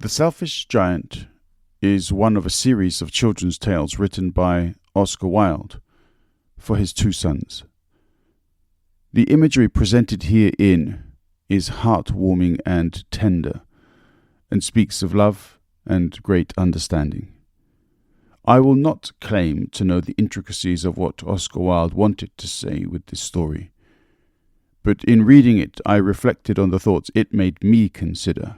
The Selfish Giant is one of a series of children's tales written by Oscar Wilde for his two sons. The imagery presented herein is heartwarming and tender, and speaks of love and great understanding. I will not claim to know the intricacies of what Oscar Wilde wanted to say with this story, but in reading it I reflected on the thoughts it made me consider,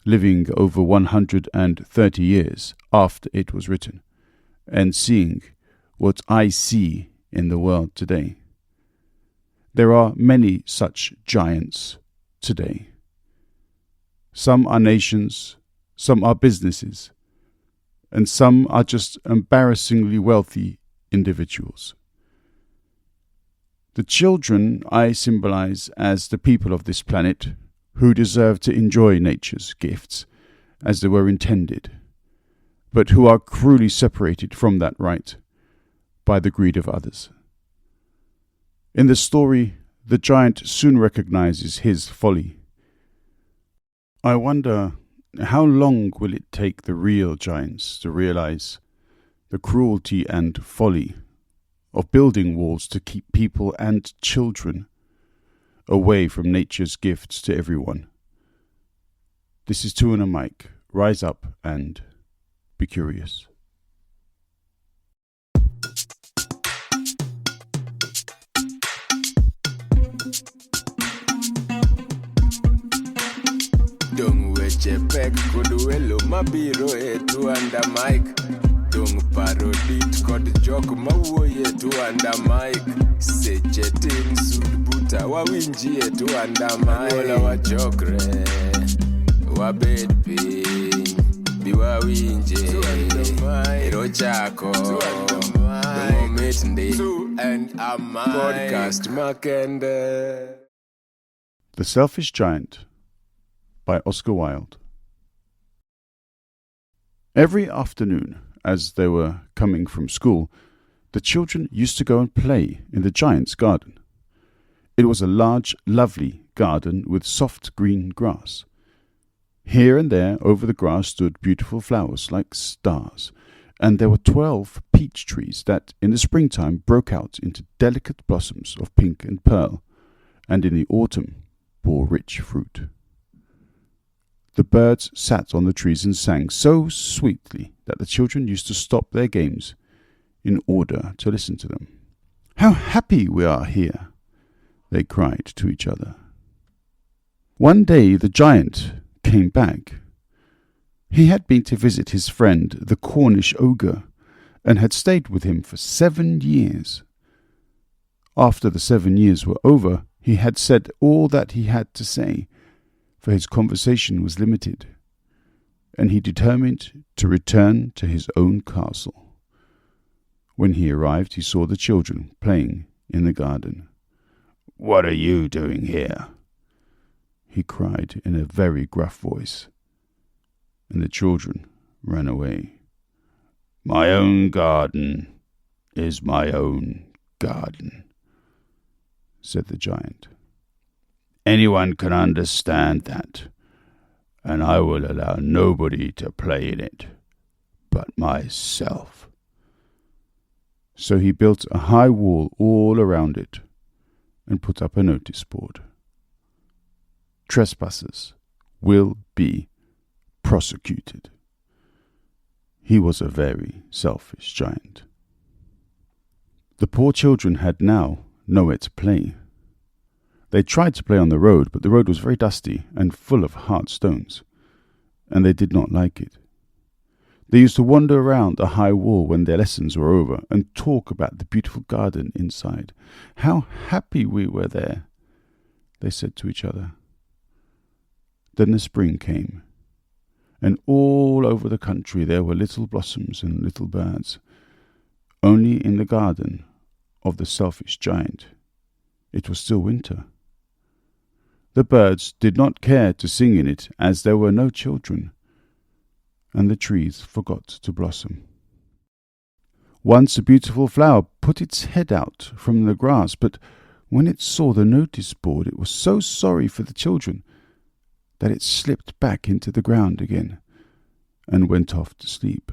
living over 130 years after it was written, and seeing what I see in the world today. There are many such giants today. Some are nations, some are businesses, and some are just embarrassingly wealthy individuals. The children I symbolize as the people of this planet who deserve to enjoy nature's gifts as they were intended, but who are cruelly separated from that right by the greed of others. In the story, the giant soon recognizes his folly. I wonder, how long will it take the real giants to realize the cruelty and folly of building walls to keep people and children away from nature's gifts to everyone? This is Two and a Mic. Rise up and be curious. Dung weche pek kod welo mabiro e Two and a Mic. Dung parodit kod jok mawuoye Two and a Mic. Seche tin sud buta wawinji e Two and a Mic. Ola wachokre wabed piny bi wawinje ero chako Dung omit ndi Two and a Mic podcast makende. The Selfish Giant by Oscar Wilde. Every afternoon, as they were coming from school, the children used to go and play in the giant's garden. It was a large, lovely garden with soft green grass. Here and there over the grass stood beautiful flowers like stars, and there were 12 peach trees that in the springtime broke out into delicate blossoms of pink and pearl, and in the autumn bore rich fruit. The birds sat on the trees and sang so sweetly that the children used to stop their games in order to listen to them. "How happy we are here!" they cried to each other. One day the giant came back. He had been to visit his friend the Cornish ogre, and had stayed with him for 7 years. After the 7 years were over, he had said all that he had to say, for his conversation was limited, and he determined to return to his own castle. When he arrived, he saw the children playing in the garden. "What are you doing here?" he cried in a very gruff voice, and the children ran away. "My own garden is my own garden," said the giant. "Anyone can understand that, and I will allow nobody to play in it but myself." So he built a high wall all around it and put up a notice board. "Trespassers will be prosecuted." He was a very selfish giant. The poor children had now nowhere to play. They tried to play on the road, but the road was very dusty and full of hard stones, and they did not like it. They used to wander around the high wall when their lessons were over and talk about the beautiful garden inside. "How happy we were there," they said to each other. Then the spring came, and all over the country there were little blossoms and little birds. Only in the garden of the selfish giant it was still winter. The birds did not care to sing in it, as there were no children, and the trees forgot to blossom. Once a beautiful flower put its head out from the grass, but when it saw the notice board it was so sorry for the children that it slipped back into the ground again and went off to sleep.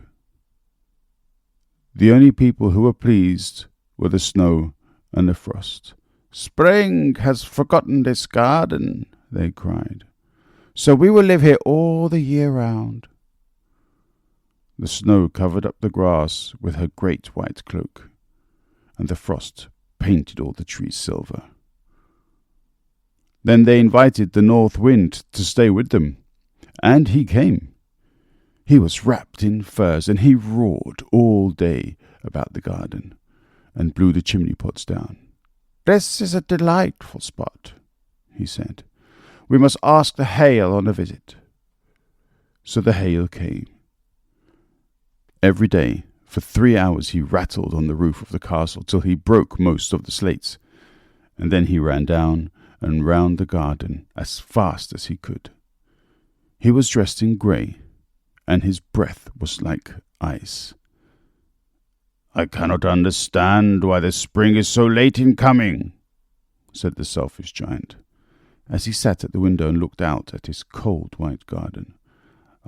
The only people who were pleased were the snow and the frost. "Spring has forgotten this garden," they cried, "so we will live here all the year round." The snow covered up the grass with her great white cloak, and the frost painted all the trees silver. Then they invited the north wind to stay with them, and he came. He was wrapped in furs, and he roared all day about the garden, and blew the chimney pots down. "This is a delightful spot," he said. "We must ask the hail on a visit." So the hail came. Every day, for 3 hours, he rattled on the roof of the castle till he broke most of the slates, and then he ran down and round the garden as fast as he could. He was dressed in grey, and his breath was like ice. "I cannot understand why the spring is so late in coming," said the selfish giant, as he sat at the window and looked out at his cold white garden.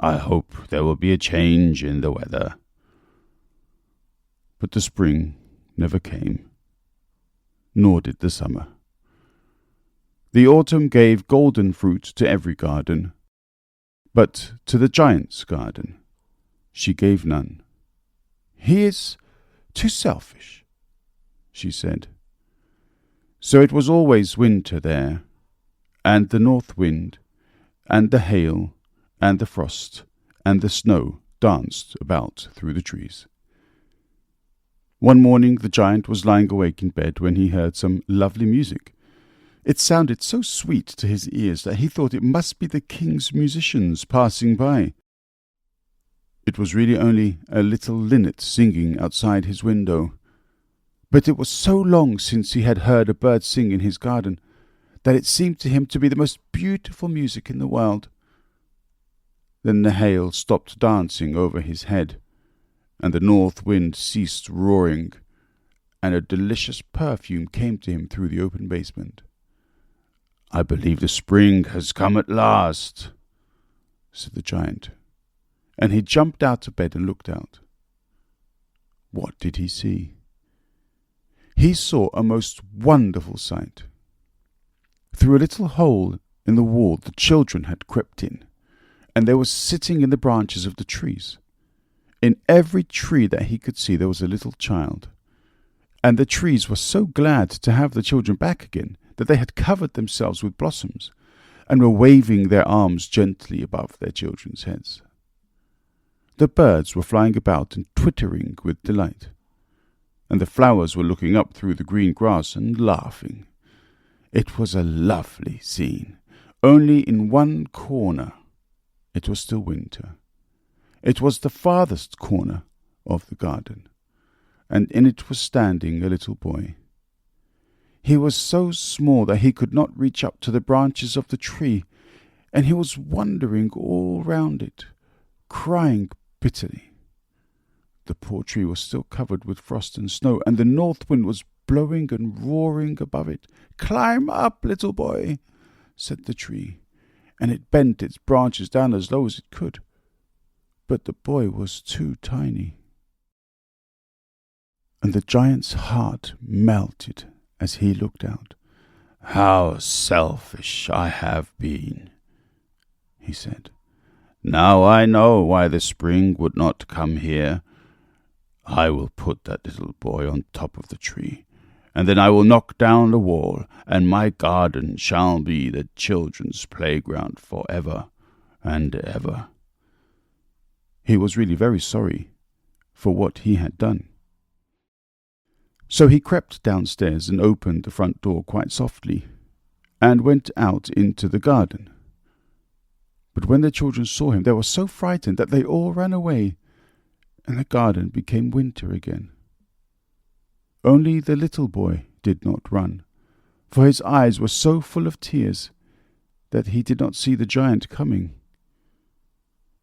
"I hope there will be a change in the weather." But the spring never came, nor did the summer. The autumn gave golden fruit to every garden, but to the giant's garden she gave none. "He is too selfish," she said. So it was always winter there, and the north wind, and the hail, and the frost, and the snow danced about through the trees. One morning the giant was lying awake in bed when he heard some lovely music. It sounded so sweet to his ears that he thought it must be the king's musicians passing by. It was really only a little linnet singing outside his window, but it was so long since he had heard a bird sing in his garden that it seemed to him to be the most beautiful music in the world. Then the hail stopped dancing over his head, and the north wind ceased roaring, and a delicious perfume came to him through the open basement. "I believe the spring has come at last," said the giant, and he jumped out of bed and looked out. What did he see? He saw a most wonderful sight. Through a little hole in the wall the children had crept in, and they were sitting in the branches of the trees. In every tree that he could see there was a little child, and the trees were so glad to have the children back again that they had covered themselves with blossoms, and were waving their arms gently above their children's heads. The birds were flying about and twittering with delight, and the flowers were looking up through the green grass and laughing. It was a lovely scene. Only in one corner it was still winter. It was the farthest corner of the garden, and in it was standing a little boy. He was so small that he could not reach up to the branches of the tree, and he was wandering all round it, crying bitterly. The poor tree was still covered with frost and snow, and the north wind was blowing and roaring above it. "Climb up, little boy," said the tree, and it bent its branches down as low as it could. But the boy was too tiny, and the giant's heart melted as he looked out. "How selfish I have been," he said. "Now I know why the spring would not come here. I will put that little boy on top of the tree, and then I will knock down the wall, and my garden shall be the children's playground forever and ever." He was really very sorry for what he had done. So he crept downstairs and opened the front door quite softly, and went out into the garden. But when the children saw him, they were so frightened that they all ran away, and the garden became winter again. Only the little boy did not run, for his eyes were so full of tears that he did not see the giant coming.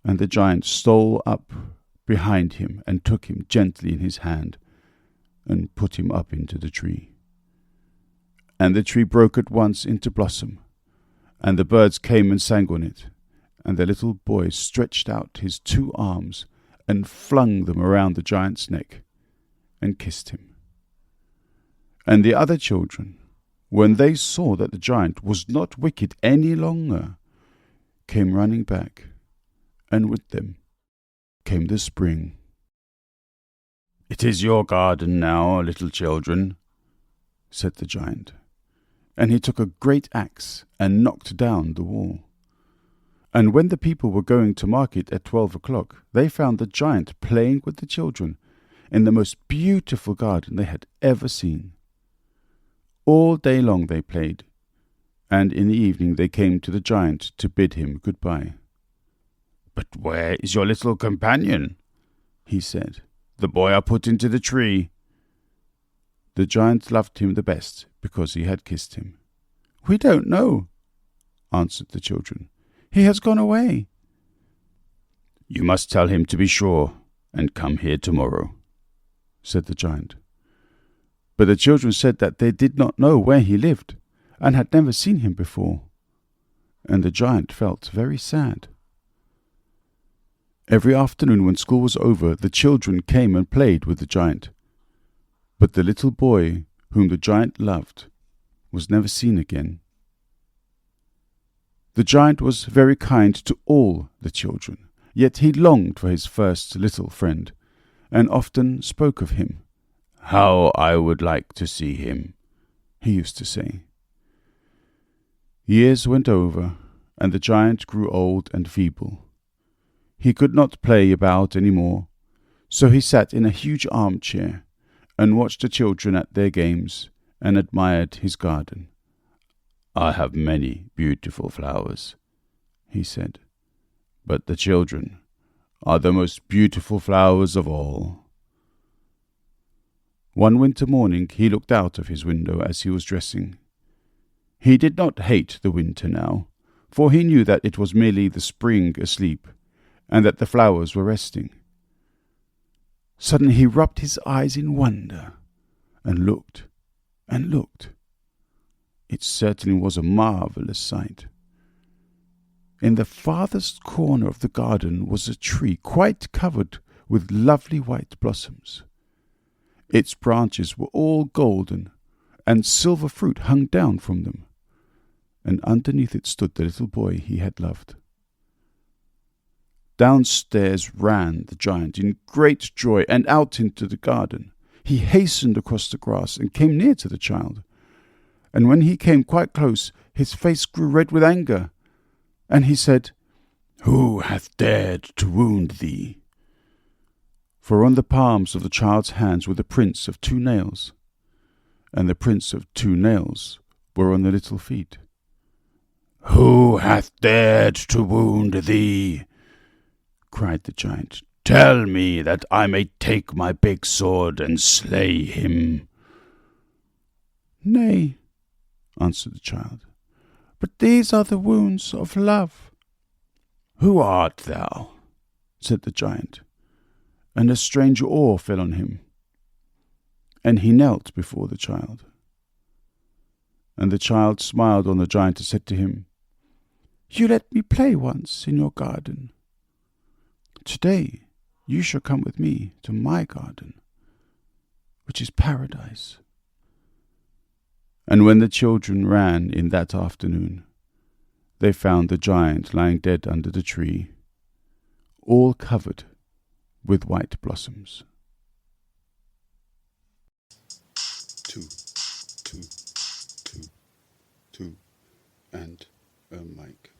And the giant stole up behind him and took him gently in his hand and put him up into the tree. And the tree broke at once into blossom, and the birds came and sang on it, and the little boy stretched out his 2 arms and flung them around the giant's neck and kissed him. And the other children, when they saw that the giant was not wicked any longer, came running back, and with them came the spring. "It is your garden now, little children," said the giant, and he took a great axe and knocked down the wall. And when the people were going to market at 12 o'clock, they found the giant playing with the children in the most beautiful garden they had ever seen. All day long they played, and in the evening they came to the giant to bid him goodbye. "But where is your little companion?" he said. "The boy I put into the tree." The giant loved him the best because he had kissed him. "We don't know," answered the children. "He has gone away." "You must tell him to be sure and come here tomorrow," said the giant. But the children said that they did not know where he lived and had never seen him before, and the giant felt very sad. Every afternoon when school was over, the children came and played with the giant, but the little boy whom the giant loved was never seen again. The giant was very kind to all the children, yet he longed for his first little friend, and often spoke of him. "How I would like to see him," he used to say. Years went over, and the giant grew old and feeble. He could not play about any more, so he sat in a huge armchair and watched the children at their games and admired his garden. "I have many beautiful flowers," he said, "but the children are the most beautiful flowers of all." One winter morning he looked out of his window as he was dressing. He did not hate the winter now, for he knew that it was merely the spring asleep, and that the flowers were resting. Suddenly he rubbed his eyes in wonder, and looked, and looked. It certainly was a marvellous sight. In the farthest corner of the garden was a tree quite covered with lovely white blossoms. Its branches were all golden, and silver fruit hung down from them, and underneath it stood the little boy he had loved. Downstairs ran the giant in great joy and out into the garden. He hastened across the grass and came near to the child, and when he came quite close, his face grew red with anger, and he said, "Who hath dared to wound thee?" For on the palms of the child's hands were the prints of 2 nails, and the prints of 2 nails were on the little feet. "Who hath dared to wound thee?" cried the giant. "Tell me, that I may take my big sword and slay him." "Nay," answered the child, "but these are the wounds of love." "Who art thou?" said the giant, and a strange awe fell on him, and he knelt before the child. And the child smiled on the giant and said to him, "You let me play once in your garden. Today you shall come with me to my garden, which is paradise." And when the children ran in that afternoon, they found the giant lying dead under the tree, all covered with white blossoms. 2, 2, 2, 2, and a mic.